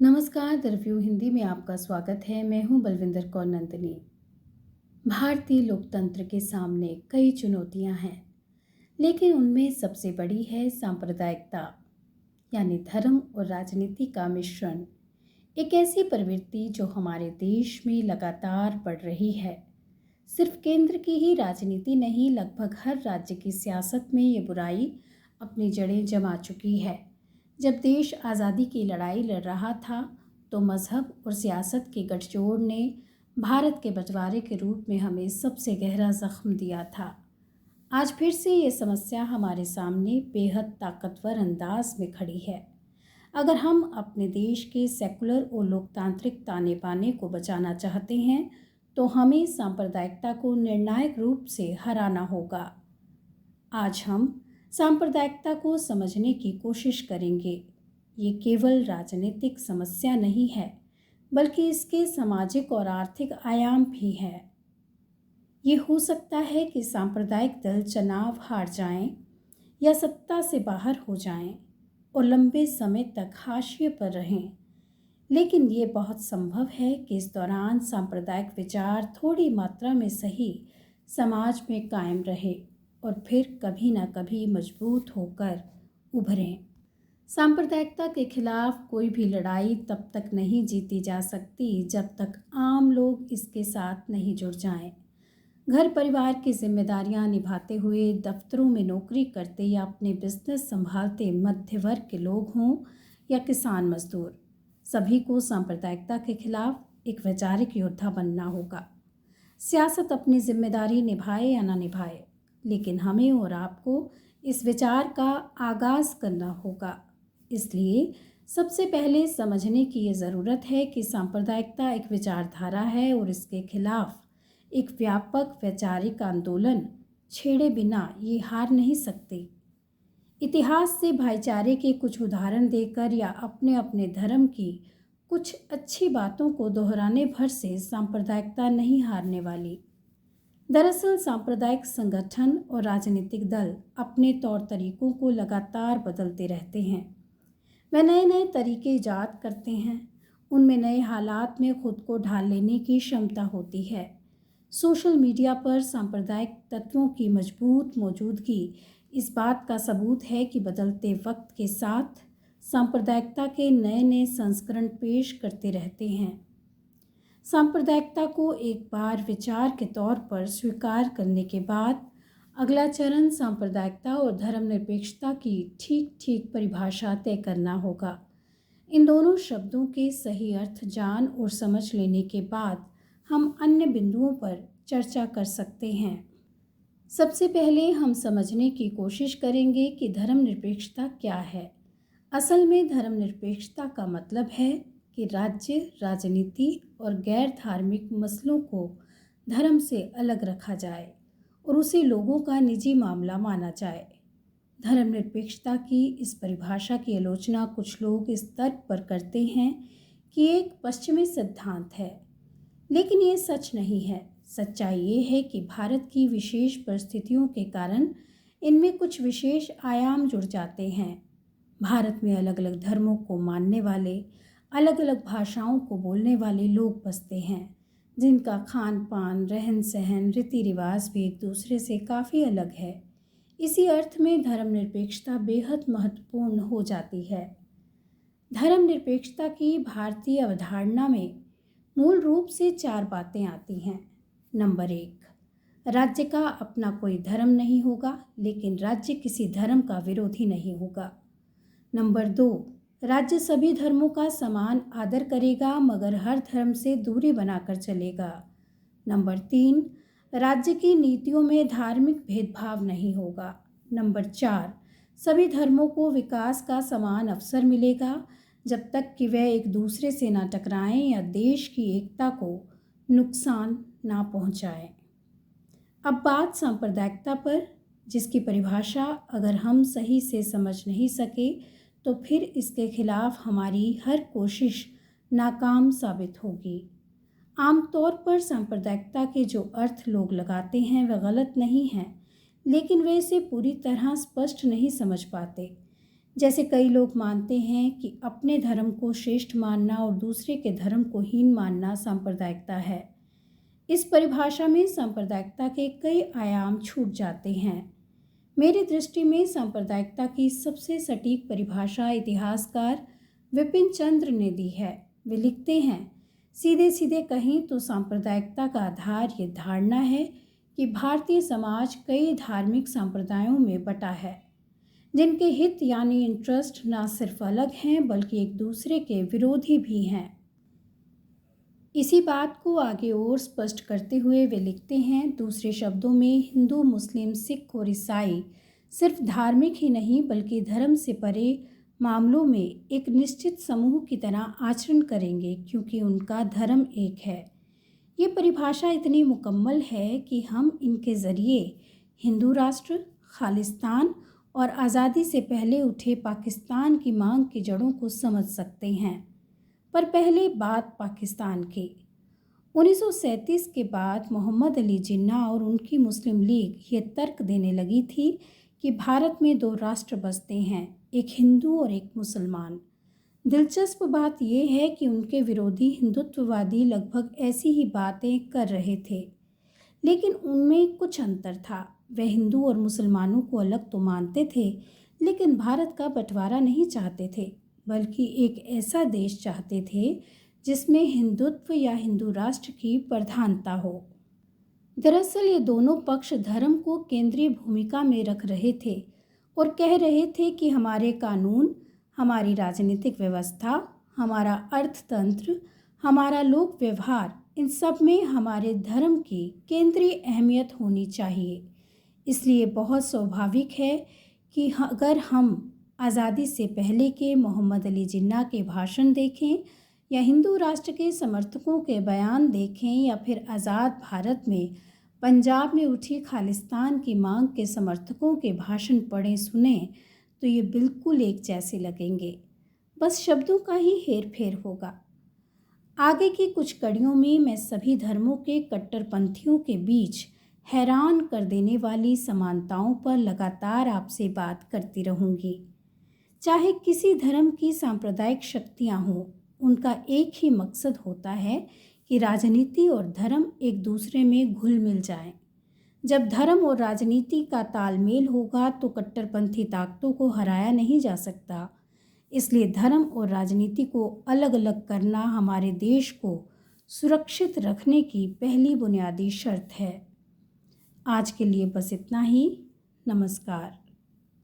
नमस्कार, the review Hindi में आपका स्वागत है। मैं हूं बलविंदर कौर नंदिनी। भारतीय लोकतंत्र के सामने कई चुनौतियां हैं, लेकिन उनमें सबसे बड़ी है सांप्रदायिकता, यानी धर्म और राजनीति का मिश्रण। एक ऐसी प्रवृत्ति जो हमारे देश में लगातार बढ़ रही है। सिर्फ केंद्र की ही राजनीति नहीं, लगभग हर राज्य की सियासत में ये बुराई अपनी जड़ें जमा चुकी है। जब देश आज़ादी की लड़ाई लड़ रहा था तो मज़हब और सियासत के गठजोड़ ने भारत के बंटवारे के रूप में हमें सबसे गहरा ज़ख्म दिया था। आज फिर से ये समस्या हमारे सामने बेहद ताकतवर अंदाज में खड़ी है। अगर हम अपने देश के सेकुलर और लोकतांत्रिक ताने बाने को बचाना चाहते हैं तो हमें सांप्रदायिकता को निर्णायक रूप से हराना होगा। आज हम सांप्रदायिकता को समझने की कोशिश करेंगे। ये केवल राजनीतिक समस्या नहीं है, बल्कि इसके सामाजिक और आर्थिक आयाम भी है। ये हो सकता है कि सांप्रदायिक दल चुनाव हार जाएं या सत्ता से बाहर हो जाएं और लंबे समय तक हाशिए पर रहें। लेकिन ये बहुत संभव है कि इस दौरान सांप्रदायिक विचार थोड़ी मात्रा में सही समाज में कायम रहे और फिर कभी ना कभी मजबूत होकर उभरें। सांप्रदायिकता के खिलाफ कोई भी लड़ाई तब तक नहीं जीती जा सकती जब तक आम लोग इसके साथ नहीं जुड़ जाएं। घर परिवार की जिम्मेदारियां निभाते हुए, दफ्तरों में नौकरी करते या अपने बिजनेस संभालते मध्य वर्ग के लोग हों या किसान मजदूर, सभी को सांप्रदायिकता के खिलाफ एक वैचारिक योद्धा बनना होगा। सियासत अपनी जिम्मेदारी निभाए या ना निभाए, लेकिन हमें और आपको इस विचार का आगाज़ करना होगा। इसलिए सबसे पहले समझने की ये ज़रूरत है कि सांप्रदायिकता एक विचारधारा है और इसके खिलाफ एक व्यापक वैचारिक आंदोलन छेड़े बिना ये हार नहीं सकती। इतिहास से भाईचारे के कुछ उदाहरण देकर या अपने अपने धर्म की कुछ अच्छी बातों को दोहराने भर से सांप्रदायिकता नहीं हारने वाली। दरअसल सांप्रदायिक संगठन और राजनीतिक दल अपने तौर तरीकों को लगातार बदलते रहते हैं। वे नए नए तरीके ईजाद करते हैं। उनमें नए हालात में खुद को ढाल लेने की क्षमता होती है। सोशल मीडिया पर सांप्रदायिक तत्वों की मजबूत मौजूदगी इस बात का सबूत है कि बदलते वक्त के साथ सांप्रदायिकता के नए नए संस्करण पेश करते रहते हैं। सांप्रदायिकता को एक बार विचार के तौर पर स्वीकार करने के बाद अगला चरण सांप्रदायिकता और धर्मनिरपेक्षता की ठीक ठीक परिभाषा तय करना होगा। इन दोनों शब्दों के सही अर्थ जान और समझ लेने के बाद हम अन्य बिंदुओं पर चर्चा कर सकते हैं। सबसे पहले हम समझने की कोशिश करेंगे कि धर्मनिरपेक्षता क्या है। असल में धर्मनिरपेक्षता का मतलब है कि राज्य, राजनीति और गैर धार्मिक मसलों को धर्म से अलग रखा जाए और उसे लोगों का निजी मामला माना जाए। धर्मनिरपेक्षता की इस परिभाषा की आलोचना कुछ लोग इस तर्क पर करते हैं कि एक पश्चिमी सिद्धांत है, लेकिन ये सच नहीं है। सच्चाई ये है कि भारत की विशेष परिस्थितियों के कारण इनमें कुछ विशेष आयाम जुड़ जाते हैं। भारत में अलग अलग धर्मों को मानने वाले, अलग अलग भाषाओं को बोलने वाले लोग बसते हैं, जिनका खान पान, रहन सहन, रीति रिवाज भी एक दूसरे से काफ़ी अलग है। इसी अर्थ में धर्मनिरपेक्षता बेहद महत्वपूर्ण हो जाती है। धर्मनिरपेक्षता की भारतीय अवधारणा में मूल रूप से 4 बातें आती हैं। नंबर 1, राज्य का अपना कोई धर्म नहीं होगा, लेकिन राज्य किसी धर्म का विरोधी नहीं होगा। नंबर 2, राज्य सभी धर्मों का समान आदर करेगा, मगर हर धर्म से दूरी बनाकर चलेगा। नंबर 3, राज्य की नीतियों में धार्मिक भेदभाव नहीं होगा। नंबर 4, सभी धर्मों को विकास का समान अवसर मिलेगा, जब तक कि वह एक दूसरे से ना टकराएं या देश की एकता को नुकसान ना पहुंचाएं। अब बात सांप्रदायिकता पर, जिसकी परिभाषा अगर हम सही से समझ नहीं सके तो फिर इसके खिलाफ हमारी हर कोशिश नाकाम साबित होगी। आमतौर पर सांप्रदायिकता के जो अर्थ लोग लगाते हैं वह गलत नहीं हैं, लेकिन वे इसे पूरी तरह स्पष्ट नहीं समझ पाते। जैसे कई लोग मानते हैं कि अपने धर्म को श्रेष्ठ मानना और दूसरे के धर्म को हीन मानना सांप्रदायिकता है। इस परिभाषा में सांप्रदायिकता के कई आयाम छूट जाते हैं। मेरी दृष्टि में सांप्रदायिकता की सबसे सटीक परिभाषा इतिहासकार विपिन चंद्र ने दी है। वे लिखते हैं, सीधे सीधे कहें तो सांप्रदायिकता का आधार ये धारणा है कि भारतीय समाज कई धार्मिक संप्रदायों में बटा है, जिनके हित यानी इंटरेस्ट न सिर्फ अलग हैं बल्कि एक दूसरे के विरोधी भी हैं। इसी बात को आगे और स्पष्ट करते हुए वे लिखते हैं, दूसरे शब्दों में हिंदू, मुस्लिम, सिख और ईसाई सिर्फ धार्मिक ही नहीं बल्कि धर्म से परे मामलों में एक निश्चित समूह की तरह आचरण करेंगे क्योंकि उनका धर्म एक है। ये परिभाषा इतनी मुकम्मल है कि हम इनके ज़रिए हिंदू राष्ट्र, खालिस्तान और आज़ादी से पहले उठे पाकिस्तान की मांग की जड़ों को समझ सकते हैं। पर पहले बात पाकिस्तान की। 1937 के बाद मोहम्मद अली जिन्ना और उनकी मुस्लिम लीग ये तर्क देने लगी थी कि भारत में दो राष्ट्र बसते हैं, एक हिंदू और एक मुसलमान। दिलचस्प बात यह है कि उनके विरोधी हिंदुत्ववादी लगभग ऐसी ही बातें कर रहे थे, लेकिन उनमें कुछ अंतर था। वे हिंदू और मुसलमानों को अलग तो मानते थे, लेकिन भारत का बंटवारा नहीं चाहते थे, बल्कि एक ऐसा देश चाहते थे जिसमें हिंदुत्व या हिंदू राष्ट्र की प्रधानता हो। दरअसल ये दोनों पक्ष धर्म को केंद्रीय भूमिका में रख रहे थे और कह रहे थे कि हमारे कानून, हमारी राजनीतिक व्यवस्था, हमारा अर्थतंत्र, हमारा लोक व्यवहार, इन सब में हमारे धर्म की केंद्रीय अहमियत होनी चाहिए। इसलिए बहुत स्वाभाविक है कि अगर हम आज़ादी से पहले के मोहम्मद अली जिन्ना के भाषण देखें या हिंदू राष्ट्र के समर्थकों के बयान देखें या फिर आज़ाद भारत में पंजाब में उठी खालिस्तान की मांग के समर्थकों के भाषण पढ़ें सुनें तो ये बिल्कुल एक जैसे लगेंगे, बस शब्दों का ही हेर फेर होगा। आगे की कुछ कड़ियों में मैं सभी धर्मों के कट्टरपंथियों के बीच हैरान कर देने वाली समानताओं पर लगातार आपसे बात करती रहूँगी। चाहे किसी धर्म की सांप्रदायिक शक्तियाँ हों, उनका एक ही मकसद होता है कि राजनीति और धर्म एक दूसरे में घुल मिल जाएं। जब धर्म और राजनीति का तालमेल होगा तो कट्टरपंथी ताकतों को हराया नहीं जा सकता। इसलिए धर्म और राजनीति को अलग अलग करना हमारे देश को सुरक्षित रखने की पहली बुनियादी शर्त है। आज के लिए बस इतना ही। नमस्कार।